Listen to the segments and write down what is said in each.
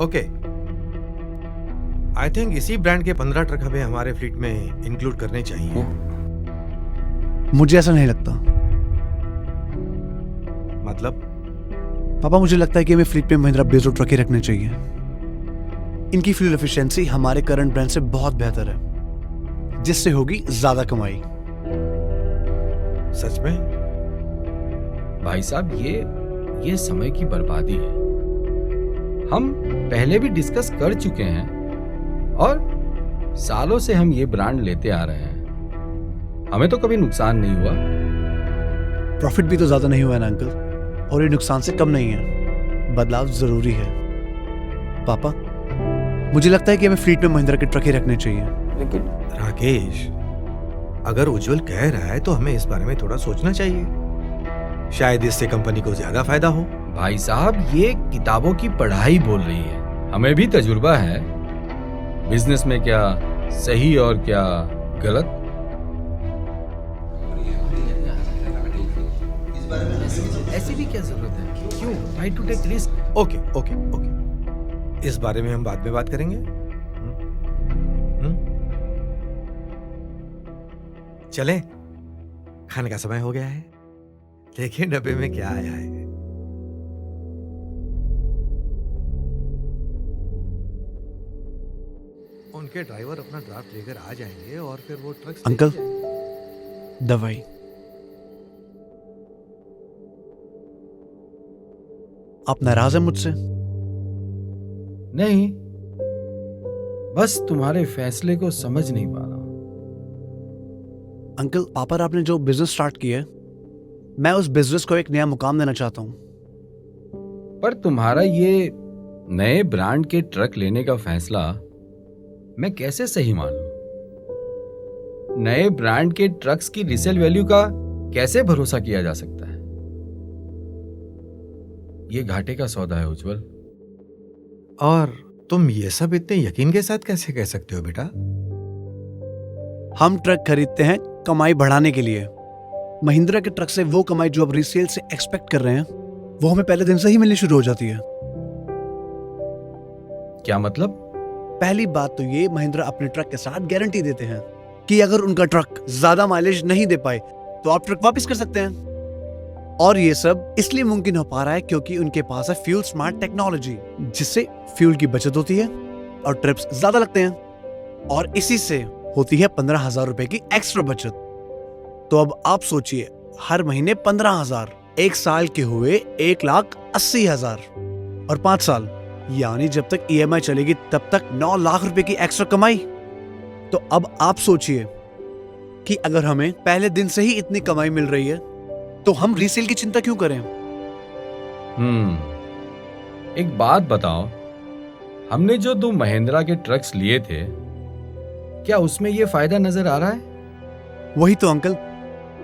Okay, I think इसी brand के 15 truck हमें हमारे फ्लीट में इंक्लूड करने चाहिए। मुझे ऐसा नहीं लगता मतलब? पापा, मुझे लगता है कि हमें फ्लीट में महिंद्रा बेजो ट्रक ही रखने चाहिए। इनकी फ्यूल एफिशिएंसी हमारे करंट ब्रांड से बहुत बेहतर है, जिससे होगी ज्यादा कमाई। सच में? भाई साहब, ये समय की बर्बादी है। हम पहले भी डिस्कस कर चुके हैं और सालों से हम ये ब्रांड लेते आ रहे हैं। हमें तो कभी नुकसान नहीं हुआ। प्रॉफिट भी तो ज्यादा नहीं हुआ है ना अंकल, और ये नुकसान से कम नहीं है। बदलाव जरूरी है पापा। मुझे लगता है कि हमें फ्लीट में महिंद्रा के ट्रक ही रखने चाहिए। लेकिन राकेश, अगर उज्जवल कह रहा है तो हमें इस बारे में थोड़ा सोचना चाहिए। शायद इससे कंपनी को ज्यादा फायदा हो। भाई साहब, ये किताबों की पढ़ाई बोल रही है। हमें भी तजुर्बा है बिजनेस में, क्या सही और क्या गलत। ऐसी भी क्या जरूरत है? क्यों try to take risk? Okay okay okay, इस बारे में हम बाद में बात करेंगे। चलें, खाने का समय हो गया है। देखिए डब्बे में क्या आया है। उनके ड्राइवर अपना ड्राफ्ट लेकर आ जाएंगे और फिर वो ट्रक से अंकल, लेके जाएंगे। दवाई। आप नाराज हैं मुझसे? नहीं, बस तुम्हारे फैसले को समझ नहीं पा रहा। अंकल, पापा आपने जो बिजनेस स्टार्ट किया है, मैं उस बिजनेस को एक नया मुकाम देना चाहता हूं। पर तुम्हारा ये नए ब्रांड के ट्रक लेने का फैसला मैं कैसे सही मान लूं? नए ब्रांड के ट्रक्स की रीसेल वैल्यू का कैसे भरोसा किया जा सकता है? ये घाटे का सौदा है उज्जवल। और तुम ये सब इतने यकीन के साथ कैसे कह सकते हो बेटा? हम ट्रक खरीदते हैं कमाई बढ़ाने के लिए। महिंद्रा के ट्रक से वो कमाई जो अब रीसेल से एक्सपेक्ट कर रहे हैं, वो हमें पहले दिन से ही मिलनी शुरू हो जाती है। क्या मतलब? पहली बात तो ये, महिंद्रा अपने ट्रक के साथ गारंटी देते हैं कि अगर उनका ट्रक ज्यादा माइलेज नहीं दे पाए तो आप ट्रक वापस कर सकते हैं। और ये सब इसलिए मुमकिन हो पा रहा है क्योंकि उनके पास है फ्यूल स्मार्ट टेक्नोलॉजी, जिससे फ्यूल की बचत होती है और ट्रिप्स ज्यादा लगते हैं, और इसी से होती है 15,000 रुपए की एक्स्ट्रा बचत। तो अब आप सोचिए, हर महीने 15,000, एक साल के हुए 1,80,000, और 5 साल यानी जब तक EMI चलेगी तब तक 9 लाख रुपए की एक्स्ट्रा कमाई। तो अब आप सोचिए कि अगर हमें पहले दिन से ही इतनी कमाई मिल रही है तो हम रीसेल की चिंता क्यों करें? एक बात बताओ, हमने जो 2 महिंद्रा के ट्रक्स लिए थे, क्या उसमें ये फायदा नजर आ रहा है? वही तो अंकल,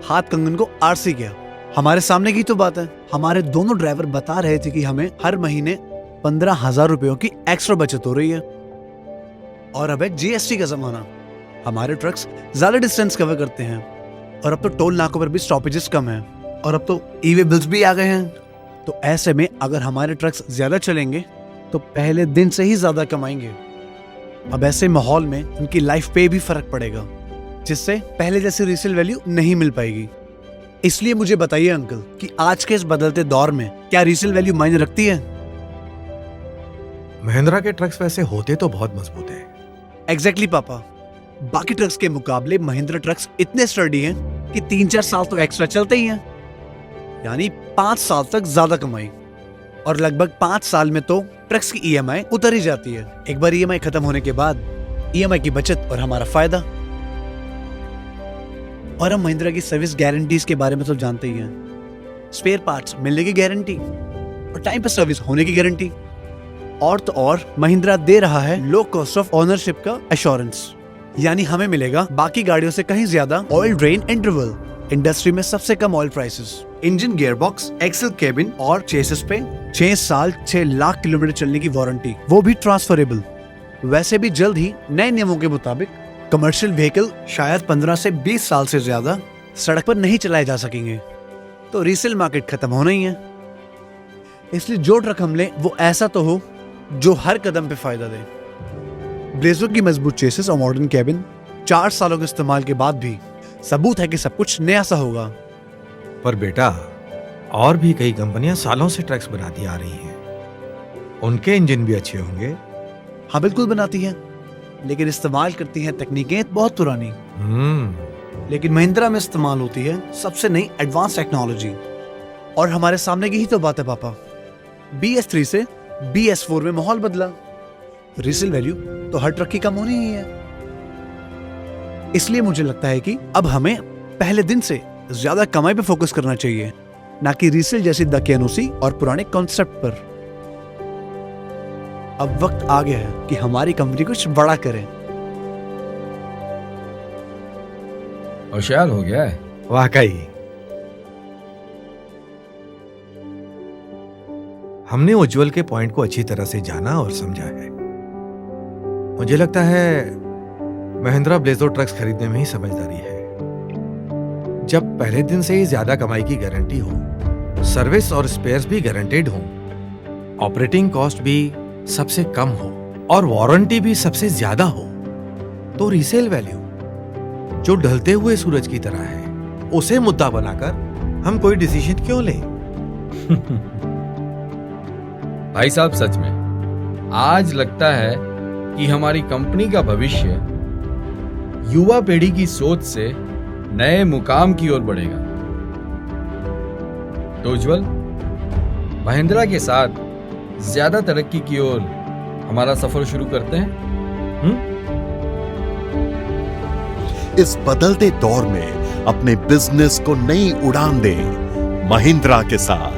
हाथ कंगन को आरसी गया। हमारे सामने की तो बात है। हमारे दोनों ड्राइवर बता रहे थे कि हमें हर महीने 15,000 रुपयों की एक्स्ट्रा बचत हो रही है। और अब है GST का जमाना। हमारे ट्रक्स ज्यादा डिस्टेंस कवर करते हैं, और अब तो टोल नाकों पर भी स्टॉपेजेस कम हैं, और अब तो ई-वे बिल्स भी आ गए हैं। तो ऐसे में अगर हमारे ट्रक्स ज्यादा चलेंगे तो पहले दिन से ही ज्यादा कमाएंगे। अब ऐसे माहौल में उनकी लाइफ पे भी फर्क पड़ेगा, जिससे पहले जैसी रीसेल वैल्यू नहीं मिल पाएगी। इसलिए मुझे बताइए अंकल कि आज के इस बदलते दौर में क्या रीसेल वैल्यू मायने रखती है? महिंद्रा के ट्रक्स वैसे होते तो बहुत मजबूत है। एग्जैक्टली पापा, बाकी ट्रक्स के मुकाबले महिंद्रा ट्रक्स इतने स्टर्डी हैं कि 3-4 साल तो एक्स्ट्रा चलते ही हैं, यानी 5 साल तक ज्यादा कमाई। और लगभग 5 साल में तो ट्रक्स की EMI उतर ही जाती है। एक बार EMI खत्म होने के बाद EMI की बचत और हमारा फायदा। और हम महिंद्रा की सर्विस गारंटीज के बारे में तो जानते ही हैं। स्पेयर पार्ट्स मिलने की गारंटी और टाइम पर सर्विस होने की गारंटी। और तो और महिंद्रा दे रहा है लो कॉस्ट ऑफ ओनरशिप का एश्योरेंस, यानी हमें मिलेगा बाकी गाड़ियों से कहीं ज्यादा ऑयल ड्रेन इंटरवल, इंडस्ट्री में सबसे कम oil prices, engine gearbox, axle cabin और चेसिस पे 6 साल 6 लाख किलोमीटर चलने की वारंटी, वो भी ट्रांसफरेबल। वैसे भी जल्द ही नए नियमों के मुताबिक कमर्शियल व्हीकल शायद 15 से 20 साल से ज्यादा सड़क पर नहीं चलाए जा सकेंगे। तो रीसेल मार्केट खत्म होना ही है। इसलिए जो ट्रक हम लें वो ऐसा तो हो जो हर कदम पे फायदा दे। ब्लेजो की मजबूत चेसिस और मॉडर्न कैबिन 4 सालों के इस्तेमाल के बाद भी सबूत है कि सब कुछ नया सा होगा। पर बेटा, और भी कई कंपनियां सालों से ट्रक्स बनाती आ रही हैं। उनके इंजन भी अच्छे होंगे। हाँ बिल्कुल बनाती हैं, लेकिन इस्तेमाल करती हैं तकनीकें बहुत पुरानी। लेकिन महिंद्रा में इस्तेमाल होती है सबसे नई एडवांस टेक्नोलॉजी। और हमारे सामने की ही तो बात है पापा, BS3 से BS4 में माहौल बदला। रीसेल वैल्यू तो हर ट्रक की कम होनी ही है। इसलिए मुझे लगता है कि अब हमें पहले दिन से ज्यादा कमाई पे फोकस करना चाहिए, ना कि रीसेल जैसी दकियानूसी और पुराने कॉन्सेप्ट पर। अब वक्त आ गया है कि हमारी कंपनी कुछ बड़ा करे। होशियार हो गया है। वाकई हमने उज्जवल के पॉइंट को अच्छी तरह से जाना और समझा है। मुझे लगता है महिंद्रा ब्लेजो ट्रक्स खरीदने में ही समझदारी है। जब पहले दिन से ही ज्यादा कमाई की गारंटी हो, सर्विस और स्पेयर्स भी गारंटेड हो, ऑपरेटिंग कॉस्ट भी सबसे कम हो और वारंटी भी सबसे ज्यादा हो, तो रीसेल वैल्यू जो ढलते हुए सूरज की तरह है, उसे मुद्दा बनाकर हम कोई डिसीजन क्यों लें? भाई साहब, सच में आज लगता है कि हमारी कंपनी का भविष्य युवा पीढ़ी की सोच से नए मुकाम की ओर बढ़ेगा। तो उज्जवल, महिंद्रा के साथ ज्यादा तरक्की की ओर हमारा सफर शुरू करते हैं। इस बदलते दौर में अपने बिजनेस को नई उड़ान दें महिंद्रा के साथ।